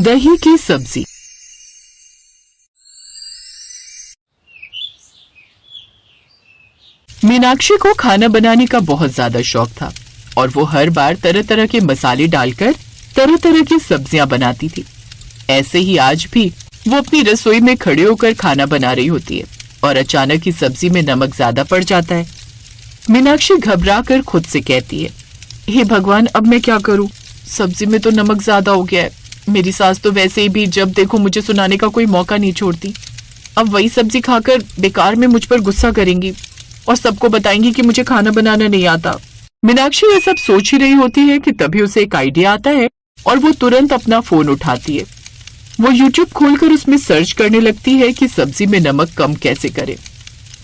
दही की सब्जी। मीनाक्षी को खाना बनाने का बहुत ज्यादा शौक था और वो हर बार तरह तरह के मसाले डालकर तरह तरह की सब्जियां बनाती थी। ऐसे ही आज भी वो अपनी रसोई में खड़े होकर खाना बना रही होती है और अचानक ही सब्जी में नमक ज्यादा पड़ जाता है। मीनाक्षी घबरा कर खुद से कहती है, हे भगवान, अब मैं क्या करूं? सब्जी में तो नमक ज्यादा हो गया है। मेरी सास तो वैसे ही भी जब देखो मुझे सुनाने का कोई मौका नहीं छोड़ती। अब वही सब्जी खाकर बेकार में मुझ पर गुस्सा करेंगी और सबको बताएंगी कि मुझे खाना बनाना नहीं आता। मीनाक्षी ये सब सोच ही रही होती है कि तभी उसे एक आइडिया आता है और वो तुरंत अपना फोन उठाती है। वो YouTube खोलकर उसमें सर्च करने लगती है कि सब्जी में नमक कम कैसे करें।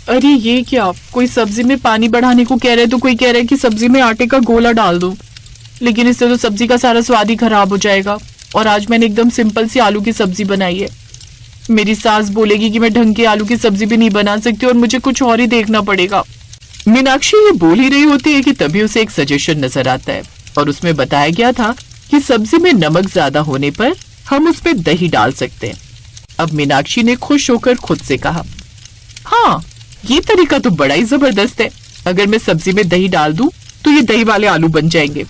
अरे ये क्या, कोई सब्जी में पानी बढ़ाने को कह रहा है तो कोई कह रहा है कि सब्जी में आटे का गोला डाल दो, लेकिन इससे तो सब्जी का सारा स्वाद ही खराब हो जाएगा। और आज मैंने एकदम सिंपल सी आलू की सब्जी बनाई है। मेरी सास बोलेगी कि मैं ढंग की आलू की सब्जी भी नहीं बना सकती और मुझे कुछ और ही देखना पड़ेगा। मीनाक्षी ये बोल ही रही होती है कि तभी उसे एक सजेशन नजर आता है और उसमें बताया गया था कि सब्जी में नमक ज्यादा होने पर हम उसमें दही डाल सकते हैं। अब मीनाक्षी ने खुश होकर खुद से कहा, हाँ, ये तरीका तो बड़ा ही जबरदस्त है। अगर मैं सब्जी में दही डाल दूं तो ये दही वाले आलू बन जाएंगे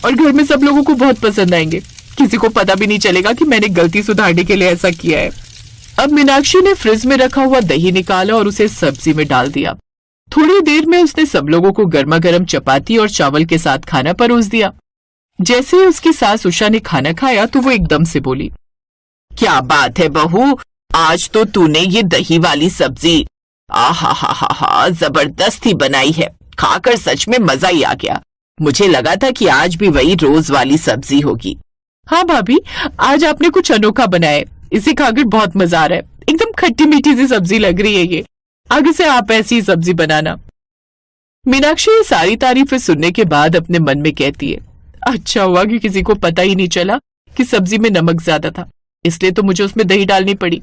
और घर में सब लोगों को बहुत पसंद आएंगे। किसी को पता भी नहीं चलेगा कि मैंने गलती सुधारने के लिए ऐसा किया है। अब मीनाक्षी ने फ्रिज में रखा हुआ दही निकाला और उसे सब्जी में डाल दिया। थोड़ी देर में उसने सब लोगों को गर्मा गर्म चपाती और चावल के साथ खाना परोस दिया। जैसे ही उसकी सास उषा ने खाना खाया तो वो एकदम से बोली, क्या बात है बहू, आज तो तूने ये दही वाली सब्जी आहा जबरदस्त ही बनाई है। खाकर सच में मजा ही आ गया। मुझे लगा था कि आज भी वही रोज वाली सब्जी होगी। हाँ भाभी, आज आपने कुछ अनोखा बनाया है। इसे खाकर बहुत मजा आ रहा है। एकदम खट्टी मीठी सी सब्जी लग रही है ये। आगे से आप ऐसी सब्जी बनाना। मीनाक्षी ये सारी तारीफें सुनने के बाद अपने मन में कहती है, अच्छा हुआ कि किसी को पता ही नहीं चला कि सब्जी में नमक ज्यादा था, इसलिए तो मुझे उसमें दही डालनी पड़ी।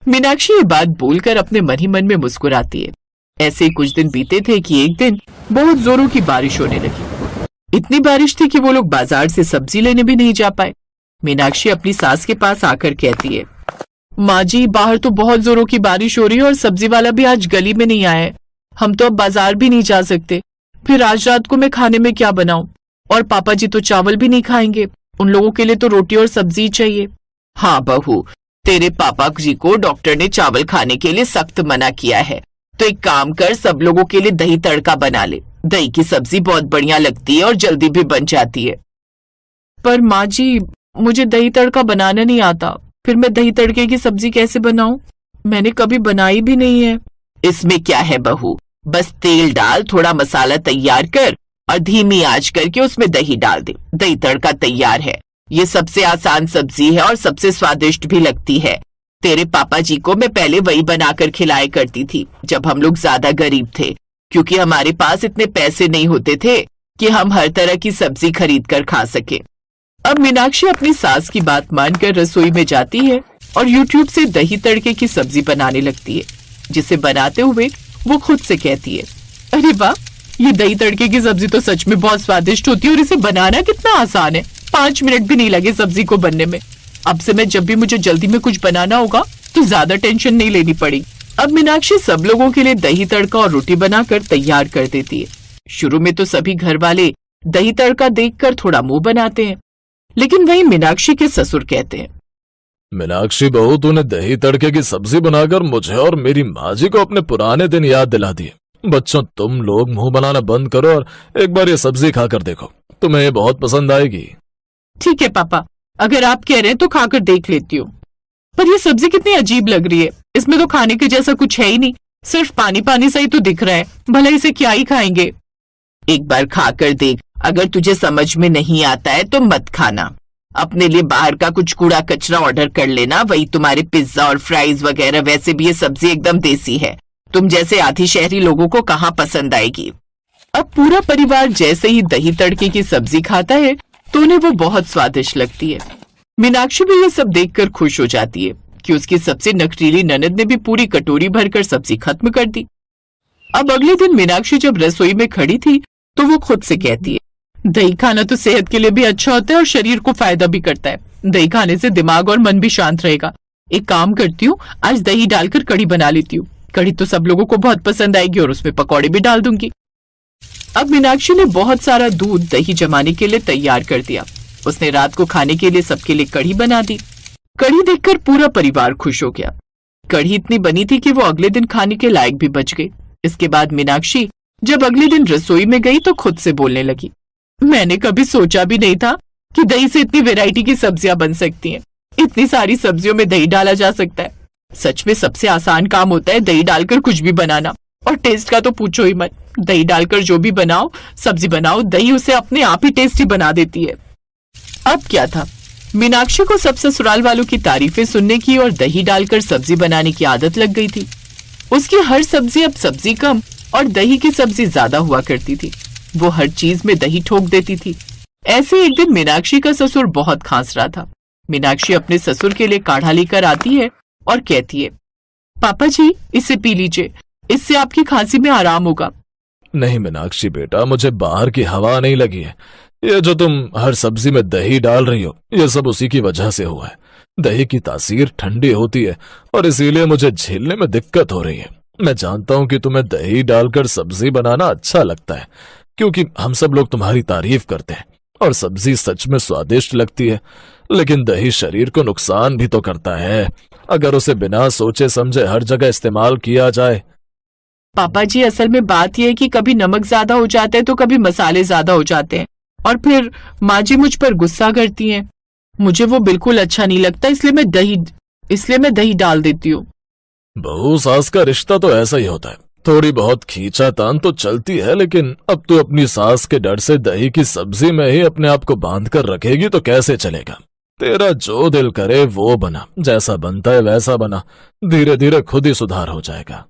मीनाक्षी ये बात बोलकर अपने मन ही मन में मुस्कुराती है। ऐसे ही कुछ दिन बीते थे कि एक दिन बहुत जोरों की बारिश होने लगी। इतनी बारिश थी कि वो लोग बाजार से सब्जी लेने भी नहीं जा पाए। मीनाक्षी अपनी सास के पास आकर कहती है, माँ जी, बाहर तो बहुत जोरों की बारिश हो रही है और सब्जी वाला भी आज गली में नहीं आया है। हम तो अब बाजार भी नहीं जा सकते। फिर आज रात को मैं खाने में क्या बनाऊं? और पापा जी तो चावल भी नहीं खाएंगे। उन लोगों के लिए तो रोटी और सब्जी चाहिए। हाँ बहू, तेरे पापा जी को डॉक्टर ने चावल खाने के लिए सख्त मना किया है, तो एक काम कर, सब लोगों के लिए दही तड़का बना ले। दही की सब्जी बहुत बढ़िया लगती है और जल्दी भी बन जाती है। पर माँ जी, मुझे दही तड़का बनाना नहीं आता। फिर मैं दही तड़के की सब्जी कैसे बनाऊं? मैंने कभी बनाई भी नहीं है। इसमें क्या है बहू, बस तेल डाल, थोड़ा मसाला तैयार कर और धीमी आंच करके उसमें दही डाल दे। दही तड़का तैयार है। ये सबसे आसान सब्जी है और सबसे स्वादिष्ट भी लगती है। तेरे पापा जी को मैं पहले वही बनाकर खिलाया करती थी जब हम लोग ज्यादा गरीब थे, क्योंकि हमारे पास इतने पैसे नहीं होते थे कि हम हर तरह की सब्जी खरीद कर खा सके। अब मीनाक्षी अपनी सास की बात मानकर रसोई में जाती है और YouTube से दही तड़के की सब्जी बनाने लगती है, जिसे बनाते हुए वो खुद से कहती है, अरे वाह, ये दही तड़के की सब्जी तो सच में बहुत स्वादिष्ट होती है और इसे बनाना कितना आसान है। 5 मिनट भी नहीं लगे सब्जी को बनने में। अब से मैं जब भी मुझे जल्दी में कुछ बनाना होगा तो ज्यादा टेंशन नहीं लेनी पड़ेगी। अब मीनाक्षी सब लोगों के लिए दही तड़का और रोटी बनाकर तैयार कर देती है। शुरू में तो सभी घर वाले दही तड़का देखकर थोड़ा मुंह बनाते हैं, लेकिन वहीं मीनाक्षी के ससुर कहते हैं, मीनाक्षी बहू, तूने दही तड़के की सब्जी बनाकर मुझे और मेरी माँ जी को अपने पुराने दिन याद दिला दिए। बच्चों, तुम लोग मुंह बनाना बंद करो और एक बार ये सब्जी खाकर देखो, तुम्हें ये बहुत पसंद आएगी। ठीक है पापा, अगर आप कह रहे हैं तो खाकर देख लेती हूँ। पर ये सब्जी कितनी अजीब लग रही है। इसमें तो खाने के जैसा कुछ है ही नहीं, सिर्फ पानी पानी सा ही तो दिख रहा है। भला इसे क्या ही खाएंगे? एक बार खाकर देख, अगर तुझे समझ में नहीं आता है तो मत खाना। अपने लिए बाहर का कुछ कूड़ा कचरा ऑर्डर कर लेना, वही तुम्हारे पिज्जा और फ्राइज वगैरह। वैसे भी ये सब्जी एकदम देसी है, तुम जैसे आधी शहरी लोगों को कहाँ पसंद आएगी। अब पूरा परिवार जैसे ही दही तड़के की सब्जी खाता है तो उन्हें वो बहुत स्वादिष्ट लगती है। मीनाक्षी भी ये सब देखकर खुश हो जाती है कि उसकी सबसे नखरीली ननद ने भी पूरी कटोरी भरकर सब्जी खत्म कर दी। अब अगले दिन मीनाक्षी जब रसोई में खड़ी थी तो वो खुद से कहती है, दही खाना तो सेहत के लिए भी अच्छा होता है और शरीर को फायदा भी करता है। दही खाने से दिमाग और मन भी शांत रहेगा। एक काम करती हूँ, आज दही डालकर कढ़ी बना लेती हूँ। कढ़ी तो सब लोगों को बहुत पसंद आएगी और उसमें पकौड़े भी डाल दूंगी। अब मीनाक्षी ने बहुत सारा दूध दही जमाने के लिए तैयार कर दिया। उसने रात को खाने के लिए सबके लिए कढ़ी बना दी। कढ़ी देखकर पूरा परिवार खुश हो गया। कढ़ी इतनी बनी थी कि वो अगले दिन खाने के लायक भी बच गई। इसके बाद मीनाक्षी जब अगले दिन रसोई में गई तो खुद से बोलने लगी, मैंने कभी सोचा भी नहीं था कि दही से इतनी वैरायटी की सब्जियां बन सकती हैं। इतनी सारी सब्जियों में दही डाला जा सकता है। सच में सबसे आसान काम होता है दही डालकर कुछ भी बनाना। और टेस्ट का तो पूछो ही मत। दही डालकर जो भी बनाओ, सब्जी बनाओ, दही उसे अपने आप ही टेस्टी बना देती है। अब क्या था, मीनाक्षी को सब ससुराल वालों की तारीफें सुनने की और दही डालकर सब्जी बनाने की आदत लग गई थी। उसकी हर सब्जी अब सब्जी कम और दही की सब्जी ज्यादा हुआ करती थी। वो हर चीज में दही ठोक देती थी। ऐसे एक दिन मीनाक्षी का ससुर बहुत खांस रहा था। मीनाक्षी अपने ससुर के लिए काढ़ा लेकर आती है और कहती है, पापा जी इसे पी लीजिए, इससे आपकी खांसी में आराम होगा। नहीं मीनाक्षी बेटा, मुझे बाहर की हवा नहीं लगी है। ये जो तुम हर सब्जी में दही डाल रही हो, ये सब उसी की वजह से हुआ है। दही की तासीर ठंडी होती है और इसीलिए मुझे झेलने में दिक्कत हो रही है। मैं जानता हूँ कि तुम्हें दही डालकर सब्जी बनाना अच्छा लगता है, क्योंकि हम सब लोग तुम्हारी तारीफ करते हैं और सब्जी सच में स्वादिष्ट लगती है। लेकिन दही शरीर को नुकसान भी तो करता है अगर उसे बिना सोचे समझे हर जगह इस्तेमाल किया जाए। पापा जी असल में बात यह है कि कभी नमक ज्यादा हो जाता है तो कभी मसाले ज्यादा हो जाते हैं और फिर माँ जी मुझ पर गुस्सा करती हैं। मुझे वो बिल्कुल अच्छा नहीं लगता, इसलिए मैं दही डाल देती हूँ। बहू सास का रिश्ता तो ऐसा ही होता है। थोड़ी बहुत खींचातान तो चलती है, लेकिन अब तू अपनी सास के डर से दही की सब्जी में ही अपने आप को बांध कर रखेगी तो कैसे चलेगा। तेरा जो दिल करे वो बना, जैसा बनता है वैसा बना, धीरे धीरे खुद ही सुधार हो जाएगा।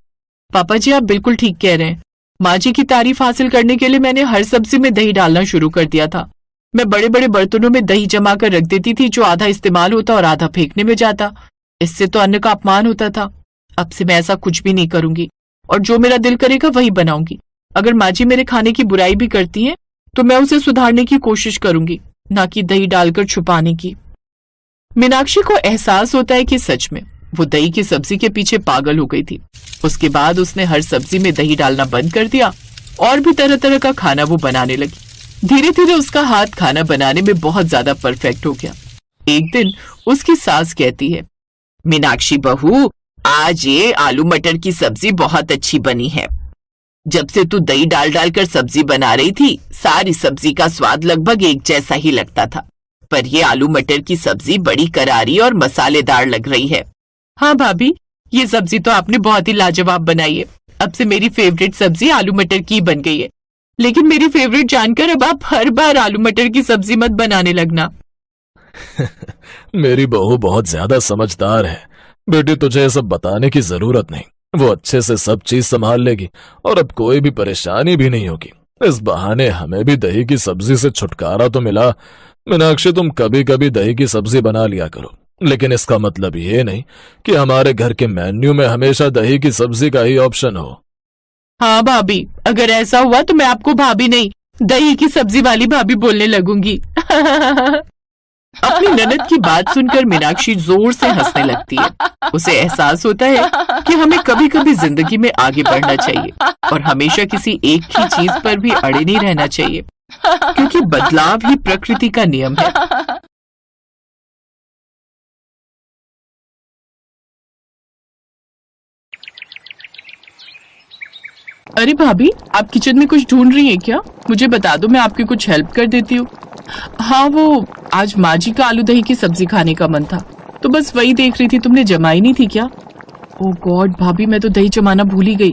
पापा जी आप बिल्कुल ठीक कह रहे हैं। माँ जी की तारीफ हासिल करने के लिए मैंने हर सब्जी में दही डालना शुरू कर दिया था। मैं बड़े बड़े बर्तनों में दही जमा कर रख देती थी, जो आधा इस्तेमाल होता और आधा फेंकने में जाता। इससे तो अन्न का अपमान होता था। अब से मैं ऐसा कुछ भी नहीं करूंगी और जो मेरा दिल करेगा वही बनाऊंगी। अगर माँ जी मेरे खाने की बुराई भी करती हैं तो मैं उसे सुधारने की कोशिश करूंगी, ना कि दही डालकर छुपाने की। मीनाक्षी को एहसास होता है कि सच में वो दही की सब्जी के पीछे पागल हो गई थी। उसके बाद उसने हर सब्जी में दही डालना बंद कर दिया और भी तरह तरह का खाना वो बनाने लगी। धीरे धीरे उसका हाथ खाना बनाने में बहुत ज्यादा परफेक्ट हो गया। एक दिन उसकी सास कहती है, मीनाक्षी बहू आज ये आलू मटर की सब्जी बहुत अच्छी बनी है। जब से तू दही डाल डालकर सब्जी बना रही थी, सारी सब्जी का स्वाद लगभग एक जैसा ही लगता था, पर ये आलू मटर की सब्जी बड़ी करारी और मसालेदार लग रही है। हाँ भाभी, ये सब्जी तो आपने बहुत ही लाजवाब बनाई है। अब से मेरी फेवरेट सब्जी आलू मटर की बन गई है। लेकिन मेरी फेवरेट जानकर अब आप हर बार आलू मटर की सब्जी मत बनाने लगना। मेरी बहू बहुत ज्यादा समझदार है बेटी, तुझे ये सब बताने की जरूरत नहीं। वो अच्छे से सब चीज संभाल लेगी और अब कोई भी परेशानी भी नहीं होगी। इस बहाने हमें भी दही की सब्जी से छुटकारा तो मिला। मीनाक्षी तुम कभी कभी दही की सब्जी बना लिया करो, लेकिन इसका मतलब ये नहीं कि हमारे घर के मेन्यू में हमेशा दही की सब्जी का ही ऑप्शन हो। हाँ भाभी, अगर ऐसा हुआ तो मैं आपको भाभी नहीं दही की सब्जी वाली भाभी बोलने लगूंगी। अपनी ननद की बात सुनकर मीनाक्षी जोर से हंसने लगती है। उसे एहसास होता है कि हमें कभी कभी जिंदगी में आगे बढ़ना चाहिए और हमेशा किसी एक ही चीज पर भी अड़े नहीं रहना चाहिए, क्योंकि बदलाव ही प्रकृति का नियम है। अरे भाभी, आप किचन में कुछ ढूंढ रही हैं क्या? मुझे बता दो, मैं आपकी कुछ हेल्प कर देती हूँ। हाँ, वो आज माँ जी का आलू दही की सब्जी खाने का मन था, तो बस वही देख रही थी। तुमने जमाई नहीं थी क्या? ओह गॉड भाभी, मैं तो दही जमाना भूल ही गई।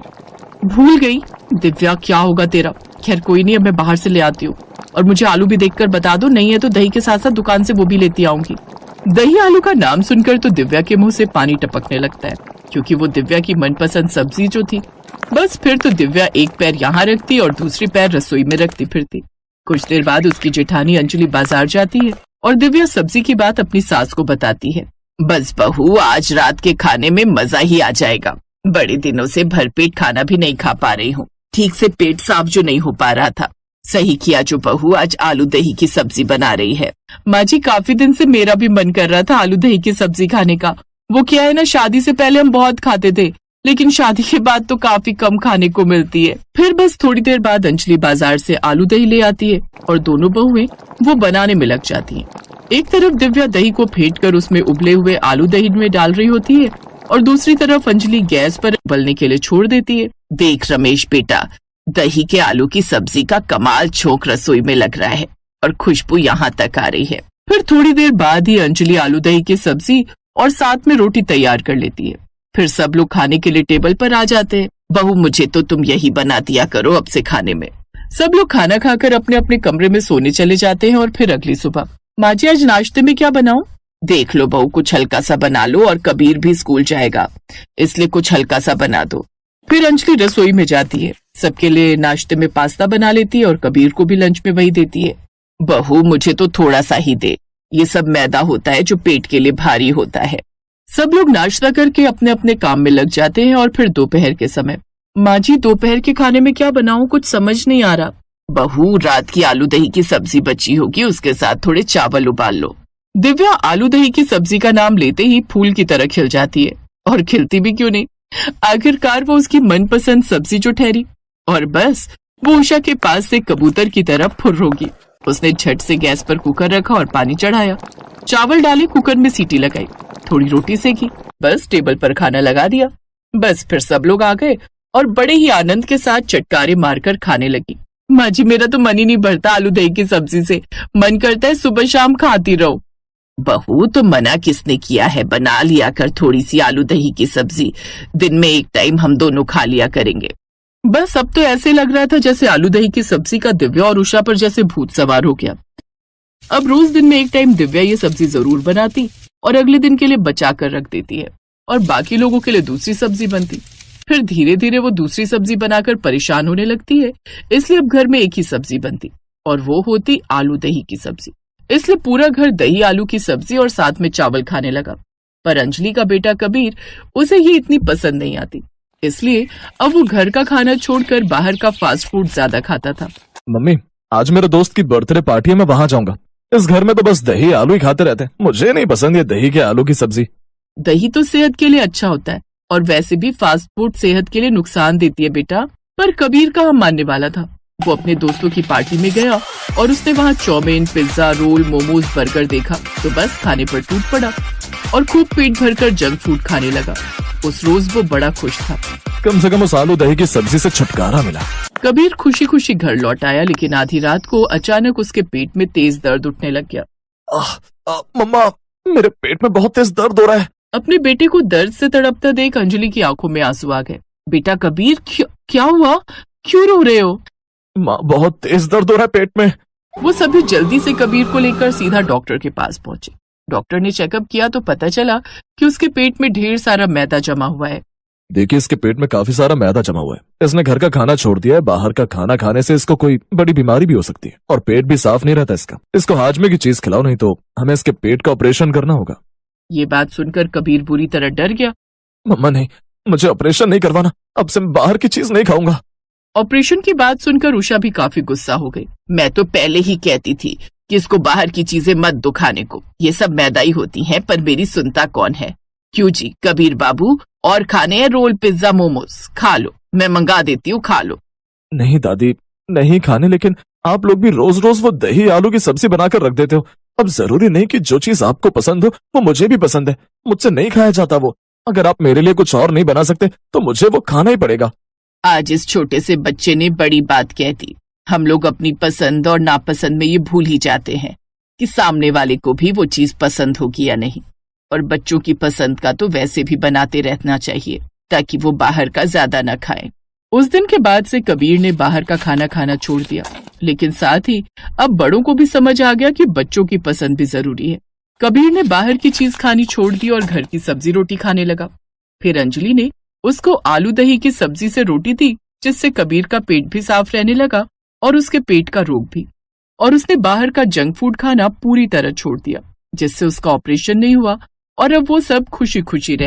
भूल गई? दिव्या, क्या होगा तेरा। खैर कोई नहीं, अब मैं बाहर से ले आती हूँ। और मुझे आलू भी देखकर बता दो, नहीं है तो दही के साथ साथ दुकान से वो भी लेती आऊंगी। दही आलू का नाम सुनकर तो दिव्या के मुंह से पानी टपकने लगता है, क्योंकि वो दिव्या की मनपसंद सब्जी जो थी। बस फिर तो दिव्या एक पैर यहाँ रखती और दूसरी पैर रसोई में रखती फिरती। कुछ देर बाद उसकी जेठानी अंजलि बाजार जाती है और दिव्या सब्जी की बात अपनी सास को बताती है। बस बहू, आज रात के खाने में मजा ही आ जाएगा। बड़े दिनों से भरपेट खाना भी नहीं खा पा रही हूँ। ठीक से पेट साफ जो नहीं हो पा रहा था, सही किया जो बहू आज आलू दही की सब्जी बना रही है। माँ जी, काफी दिन से मेरा भी मन कर रहा था आलू दही की सब्जी खाने का। वो क्या है ना, शादी से पहले हम बहुत खाते थे, लेकिन शादी के बाद तो काफी कम खाने को मिलती है। फिर बस थोड़ी देर बाद अंजलि बाजार से आलू दही ले आती है और दोनों बहुएं वो बनाने में लग जाती हैं। एक तरफ दिव्या दही को फेंट कर उसमें उबले हुए आलू दही में डाल रही होती है और दूसरी तरफ अंजलि गैस पर उबलने के लिए छोड़ देती है। देख रमेश बेटा, दही के आलू की सब्जी का कमाल झोंक रसोई में लग रहा है और खुशबू यहाँ तक आ रही है। फिर थोड़ी देर बाद ही अंजलि आलू दही की सब्जी और साथ में रोटी तैयार कर लेती है। फिर सब लोग खाने के लिए टेबल पर आ जाते हैं। बहू, मुझे तो तुम यही बना दिया करो अब से खाने में। सब लोग खाना खाकर अपने अपने कमरे में सोने चले जाते हैं और फिर अगली सुबह, माँ जी आज नाश्ते में क्या बनाऊं? देख लो बहू, कुछ हल्का सा बना लो, और कबीर भी स्कूल जाएगा इसलिए कुछ हल्का सा बना दो। फिर अंजलि रसोई में जाती है, सबके लिए नाश्ते में पास्ता बना लेती है और कबीर को भी लंच में वही देती है। बहू, मुझे तो थोड़ा सा ही दे, ये सब मैदा होता है जो पेट के लिए भारी होता है। सब लोग नाश्ता करके अपने अपने काम में लग जाते हैं और फिर दोपहर के समय, माँ जी दोपहर के खाने में क्या बनाऊं, कुछ समझ नहीं आ रहा। बहू, रात की आलू दही की सब्जी बची होगी, उसके साथ थोड़े चावल उबाल लो। दिव्या आलू दही की सब्जी का नाम लेते ही फूल की तरह खिल जाती है, और खिलती भी क्यों नहीं, आखिरकार वो उसकी मनपसंद सब्जी जो ठहरी। और बस वो उषा के पास से कबूतर की तरह फुर्र होगी। उसने झट से गैस पर कुकर रखा और पानी चढ़ाया, चावल डाले, कुकर में सीटी लगाई, थोड़ी रोटी सेकी, बस टेबल पर खाना लगा दिया। बस फिर सब लोग आ गए और बड़े ही आनंद के साथ चटकारे मारकर खाने लगी। माँ जी, मेरा तो मन ही नहीं भरता आलू दही की सब्जी से, मन करता है सुबह शाम खाती रहो। बहू, तो मना किसने किया है, बना लिया कर थोड़ी सी आलू दही की सब्जी, दिन में एक टाइम हम दोनों खा लिया करेंगे। बस अब तो ऐसे लग रहा था जैसे आलू दही की सब्जी का दिव्या और उषा पर जैसे भूत सवार हो गया। अब रोज दिन में एक टाइम दिव्या ये सब्जी जरूर बनाती और अगले दिन के लिए बचा कर रख देती है, और बाकी लोगों के लिए दूसरी सब्जी बनती। फिर धीरे धीरे वो दूसरी सब्जी बनाकर परेशान होने लगती है, इसलिए अब घर में एक ही सब्जी बनती, और वो होती आलू दही की सब्जी। इसलिए पूरा घर दही आलू की सब्जी और साथ में चावल खाने लगा। पर अंजलि का बेटा कबीर, उसे ये इतनी पसंद नहीं आती, इसलिए अब वो घर का खाना छोड़कर बाहर का फास्ट फूड ज्यादा खाता था। मम्मी, आज मेरे दोस्त की बर्थडे पार्टी है, मैं वहां जाऊंगा। इस घर में तो बस दही आलू ही खाते रहते हैं, मुझे नहीं पसंद ये दही के आलू की सब्जी। दही तो सेहत के लिए अच्छा होता है, और वैसे भी फास्ट फूड सेहत के लिए नुकसान देती है बेटा। पर कबीर कहाँ मानने वाला था। वो अपने दोस्तों की पार्टी में गया और उसने वहाँ chow mein, pizza, roll, momos, burger देखा तो बस खाने पर टूट पड़ा और खूब पेट भरकर जंक फूड खाने लगा। उस रोज वो बड़ा खुश था, कम से कम उस आलू दही की सब्जी से छुटकारा मिला। कबीर खुशी खुशी घर लौट आया, लेकिन आधी रात को अचानक उसके पेट में तेज दर्द उठने लग गया। मम्मा, मेरे पेट में बहुत तेज दर्द हो रहा है। अपने बेटे को दर्द से तड़पता देख अंजलि की आंखों में आंसू आ गए। बेटा कबीर, क्या हुआ, क्यों रो रहे हो? माँ, बहुत तेज दर्द हो रहा है पेट में। वो सभी जल्दी से कबीर को लेकर सीधा डॉक्टर के पास पहुंचे। डॉक्टर ने चेकअप किया तो पता चला कि उसके पेट में ढेर सारा मैदा जमा हुआ है। देखिए, इसके पेट में काफी सारा मैदा जमा हुआ है। इसने घर का खाना छोड़ दिया है। बाहर का खाना खाने से इसको कोई बड़ी बीमारी भी हो सकती है, और पेट भी साफ नहीं रहता इसका। इसको हाजमे की चीज खिलाओ, नहीं तो हमें इसके पेट का ऑपरेशन करना होगा। ये बात सुनकर कबीर बुरी तरह डर गया। मम्मा नहीं, मुझे ऑपरेशन नहीं करवाना, अब से मैं बाहर की चीज नहीं खाऊंगा। ऑपरेशन की बात सुनकर उषा भी काफी गुस्सा हो गई। मैं तो पहले ही कहती थी कि इसको बाहर की चीजें मत दो खाने को, ये सब मैदा ही होती हैं, पर मेरी सुनता कौन है। क्यों जी कबीर बाबू, और खाने हैं रोल, पिज्जा, मोमोज, खा लो, मैं मंगा देती हूँ, खा लो। नहीं दादी, नहीं खाने, लेकिन आप लोग भी रोज रोज वो दही आलू की सब्जी बनाकर रख देते हो। अब जरूरी नहीं कि जो चीज आपको पसंद हो वो मुझे भी पसंद है। मुझसे नहीं खाया जाता वो। अगर आप मेरे लिए कुछ और नहीं बना सकते तो मुझे वो खाना ही पड़ेगा। आज इस छोटे से बच्चे ने बड़ी बात कह दी। हम लोग अपनी पसंद और नापसंद में ये भूल ही जाते हैं कि सामने वाले को भी वो चीज पसंद होगी या नहीं। और बच्चों की पसंद का तो वैसे भी बनाते रहना चाहिए ताकि वो बाहर का ज्यादा न खाएं। उस दिन के बाद से कबीर ने बाहर का खाना खाना छोड़ दिया, लेकिन साथ ही अब बड़ों को भी समझ आ गया कि बच्चों की पसंद भी जरूरी है। कबीर ने बाहर की चीज खानी छोड़ दी और घर की सब्जी रोटी खाने लगा। फिर अंजलि ने उसको आलू दही की सब्जी से रोटी दी, जिससे कबीर का पेट भी साफ रहने लगा और उसके पेट का रोग भी। और उसने बाहर का जंक फूड खाना पूरी तरह छोड़ दिया, जिससे उसका ऑपरेशन नहीं हुआ और अब वो सब खुशी खुशी रहे।